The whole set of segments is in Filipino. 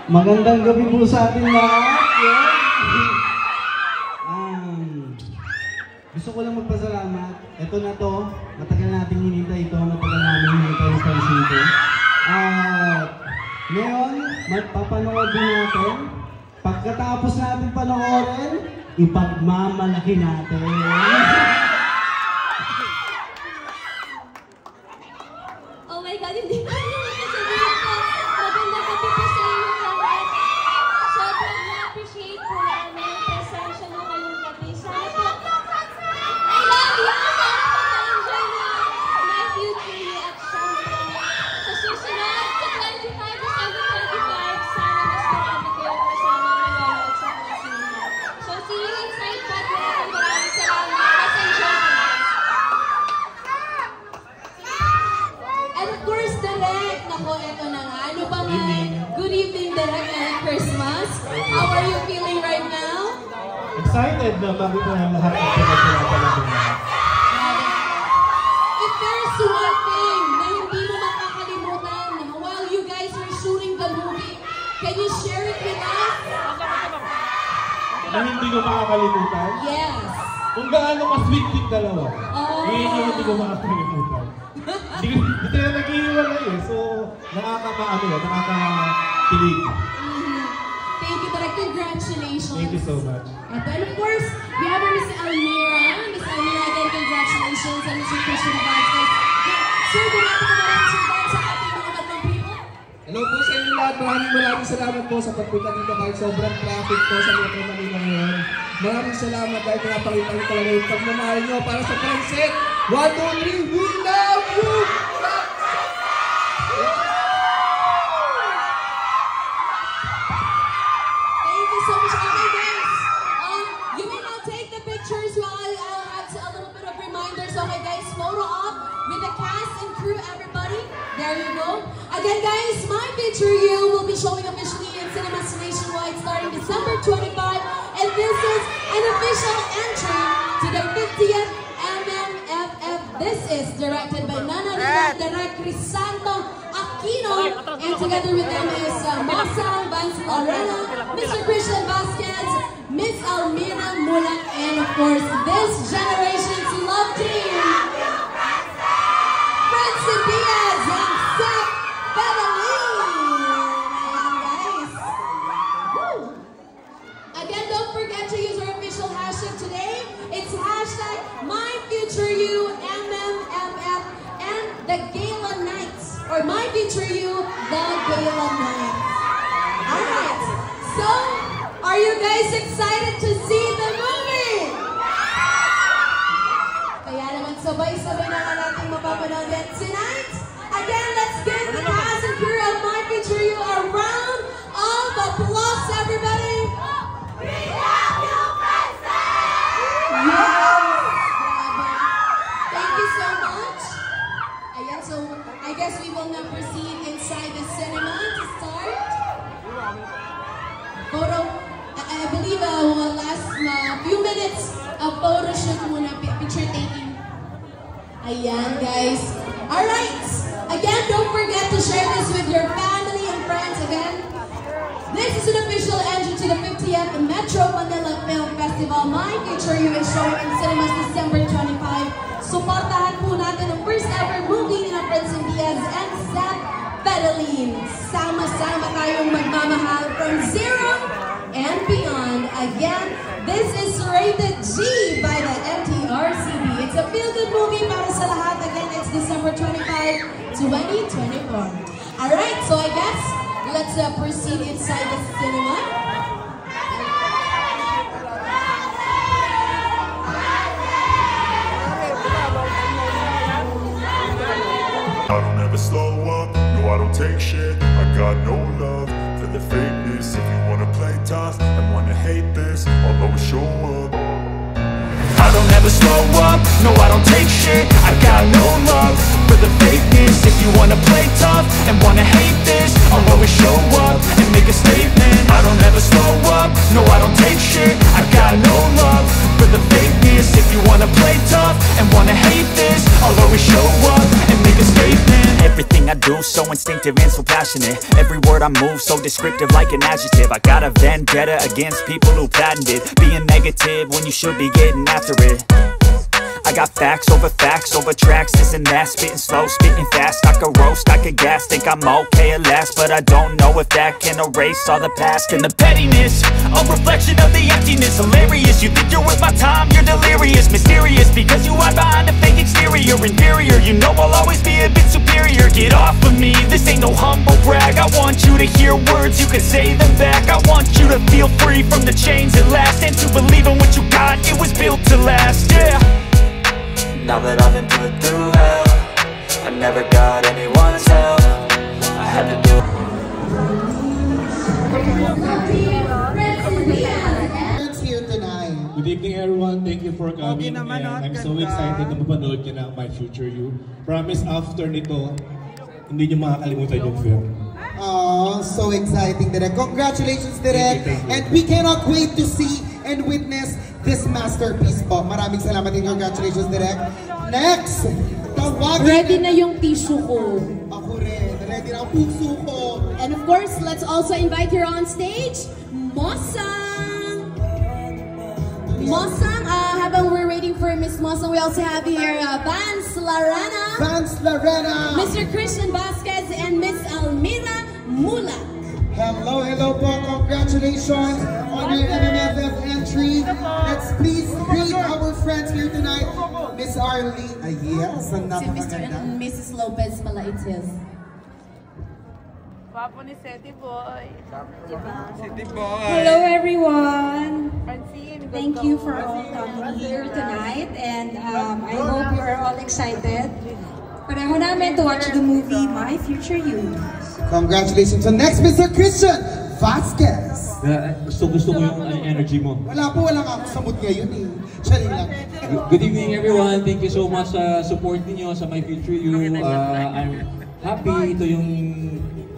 Magandang gabi po sa ating lahat. Gusto ko lang magpasalamat. Ito na to. Matagal nating hinintay ito. Matagal namin hinintay yung pansin ko. Ngayon, magpapanood din natin. Pagkatapos natin panoorin, ipagmamalaki natin. Oh my God, hindi ko sasabihin ko. Magandang gabi po sa inyo lahat. Sobrang na-appreciate po namin yung presensya nyo ngayong gabi. Sana po, I love you! Sana po ma-enjoy nyo my future you at syempre. Sa susunod, sa 25 December 25, sana mas marami kayong kasama manonood sa kusina. So see you inside Padre. Maraming salamat. Let's enjoy po. And of course, Direk, nako, eto na nga. Ano ba nga? Good evening, Direk. Merry Christmas. How are you feeling right now? Excited na bago po ang lahat ng pinagpapalapin natin. If there's one thing na hindi mo makakalimutan while you guys are shooting the movie, can you share it with us? Na hindi ko makakalimutan? Yes. Kung gaano ka-sweet yung dalawa. Oh. Yun yung hindi ko makakalimutan. Hindi tayo nag-iiwalay eh. So, nakakakilig. Thank you, Direk. Congratulations. Thank you so much. And then, of course, we have Miss Almira. Miss Almira, again, congratulations. And Mr. Christian Vazquez. Sir, bumati ka na rin, Sir Van, sa ating mga batang people. Hello po sa inyo lahat. Maraming salamat po sa pagpunta dito kahit sobrang traffic po sa Metro Manila ngayon. Maraming salamat dahil pinapakita niyo talaga yung pagmamahal niyo para sa Friendset. 1, 2, 3, we love you! Thank you so much. Okay, guys. You may now take the pictures while I'll add a little bit of reminders. Okay, guys, photo op with the cast and crew, everybody. There you go. Again, guys, My Picture You will be showing officially in cinemas nationwide starting December 25. And this is an official entry to the 50th MMFF. This is directed by none other than Direk Crisanto Aquino. And together with them is Masa Vance Lorena, Mr. Christian Vazquez, Miss Almira Mulak, and of course, this generation's love team, Francine Diaz and Seth Bedeline. Guys. Woo. Again, don't forget to use our official hashtag today. It's hashtag MyFutureYouMMFF and the Gala Nights, or MyFutureYou the Gala Nights. Alright, so are you guys excited to see the movie? Kaya naman sabay-sabay na nga natin mapapanood yan tonight. Again, let's give the cast and crew of My Picture You a round of applause, everybody. We love you, Princess! Yes! Thank you so much. Ayan, so I guess we will now proceed inside the cinema to start. Photo, I believe last few minutes of photo shoot muna, picture taking. Ayan, guys. Alright. Again, don't forget to share this with your family and friends. Again, this is an official entry to the 50th Metro Manila Film Festival. My Picture You is showing in cinemas December 25. Suportahan po natin ang first ever movie ni Francine Diaz and Seth Bedeline. Sama-sama tayong magmamahal from zero and beyond. Again, this is rated G by the MTRCB. It's a feel-good movie para sa lahat. Again, it's December 25, 2024. Alright, so I guess let's proceed inside the cinema. I don't ever slow up, no I don't take shit. I got no love for the fakeness. If you wanna play tough and wanna hate this, I'll always show up. I don't ever slow up, no I don't take shit. I got no love for the fakeness. If you wanna play tough and wanna hate this, I'll always show up and make a statement. I don't ever slow up, no I don't take shit. I got no love for the fakeness. If you wanna play tough and wanna hate this, I'll always show up and make a statement. Everything I do, so instinctive and so passionate. Every word I move so descriptive like an adjective. I got a vendetta against people who patented being negative when you should be getting after it. I got facts over tracks, this and that. Spitting slow, spitting fast. I could roast, I could gas. Think I'm okay at last, but I don't know if that can erase all the past. And the pettiness, a reflection of the emptiness. Hilarious, you think you're worth my time, you're delirious. Mysterious, because you hide behind a fake exterior. Inferior, you know I'll always be a bit superior. Get off of me, this ain't no humble brag. I want you to hear words, you can say them back. I want you to feel free from the chains at last, and to believe in what you got, it was built to last, yeah. Now that I've been put through hell, I never got anyone's help. I had to do Friends here tonight. Good evening everyone, thank you for coming and I'm so excited na mapanood nyo na My Future You. Promise after nito, hindi nyo makakalimutan yung film. Oh, so exciting, Direk. Congratulations, Direk. And we cannot wait to see and witness this masterpiece po. Maraming salamat and congratulations, Direk. Next, tawagin. Ready na yung tissue ko. Ako rin. Ready na ang puso ko. And of course, let's also invite here on stage, Mosang! Mosang, habang we're waiting for Miss Mosang, we also have here Vance Larena, Vance Larena, Mr. Christian Vasquez, and Miss Almira Mulak. Hello, hello po. Congratulations on your MMFF entry. Let's please greet our friends here tonight. Miss Arlie. Yes, ang Si Mr. napakaganda. and Mrs. Lopez pala, it's his. Papo ni City Boy. Hello everyone! Francine, Thank you for all coming here tonight and I hope you are all excited. Pareho namin to watch the movie My Future You. Congratulations. So next, Mr. Christian Vasquez. Gusto ko yung energy mo. Wala po, wala nga ako sa mood ngayon eh. Charing lang. Good evening everyone. Thank you so much sa support niyo sa My Future You. I'm happy ito yung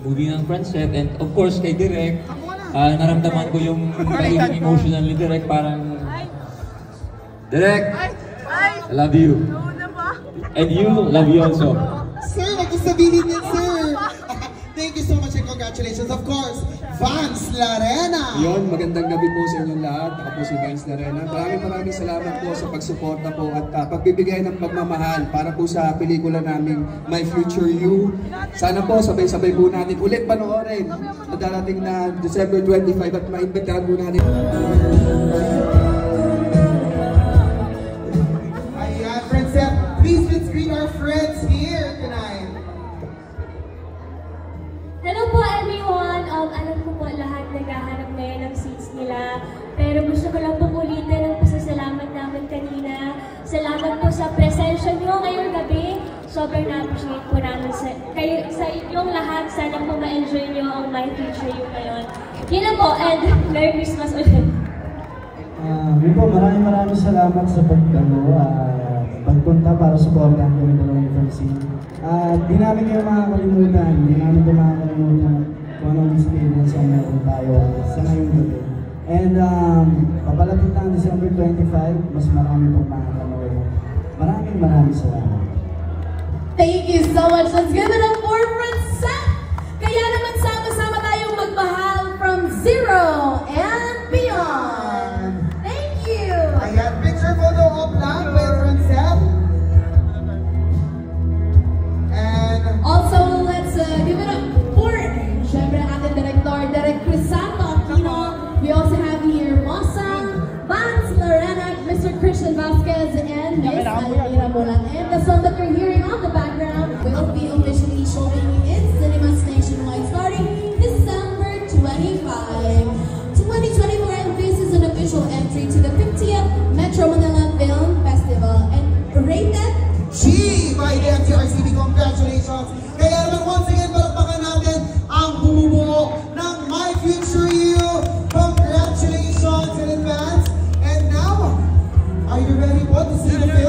movie ng Friendset and of course kay Direk. Naramdaman ko yung pagiging emotional ni Direk, parang Direk, I love you. And you, love you also. Sir, wag ko sabihin yan, sir. Thank you so much and congratulations. Of course, Vance Larena. Yon, magandang gabi po sa inyong lahat. Ako po si Vance Larena. Maraming salamat po sa pagsuporta po at pagbibigay ng pagmamahal para po sa pelikula naming My Future You. Sana po sabay-sabay po natin ulit panoorin sa darating na December 25 at maimbitahan po natin. Ayan, friends, please let's greet our friends here tonight. Hello po everyone! Alam ko po lahat naghahanap ngayon ng seats nila. Pero gusto ko lang po ulitin ang pasasalamat namin kanina. Salamat po sa presensya nyo ngayong gabi. Sobrang na-appreciate po namin sa inyong lahat. Sana po ma-enjoy nyo ang My Future You ngayon. Yun lang po, and Merry Christmas ulit! Maraming salamat sa pagpunta para supportan kami dalawa ni Francine. Di namin kayo makakalimutan, kung anong experience ang meron tayo sa ngayong gabi. And papalapit na ang December 25, mas marami pong makakanood. Maraming salamat. Thank you so much. Let's give it up for Francet! Kaya naman sama-sama tayong magmahal from zero and beyond. Thank you! Ayan, picture photo op lang with Francet. And Also, let's give it up for syempre ating director, Direk Crisanto Aquino. We also have here Mosang, Vance Larena, Mr. Christian Vasquez, and Miss Almira Mulak. And the song that you're hearing on the background will be officially showing in cinemas nationwide starting December 25, 2024, and this is an official entry to the 50th Metro Manila Film Festival and rated G by the MTRCB. Congratulations! Kaya naman once again, palakpakan natin ang bumubuo ng My Future You. Congratulations in advance. And now, are you ready po to see the film?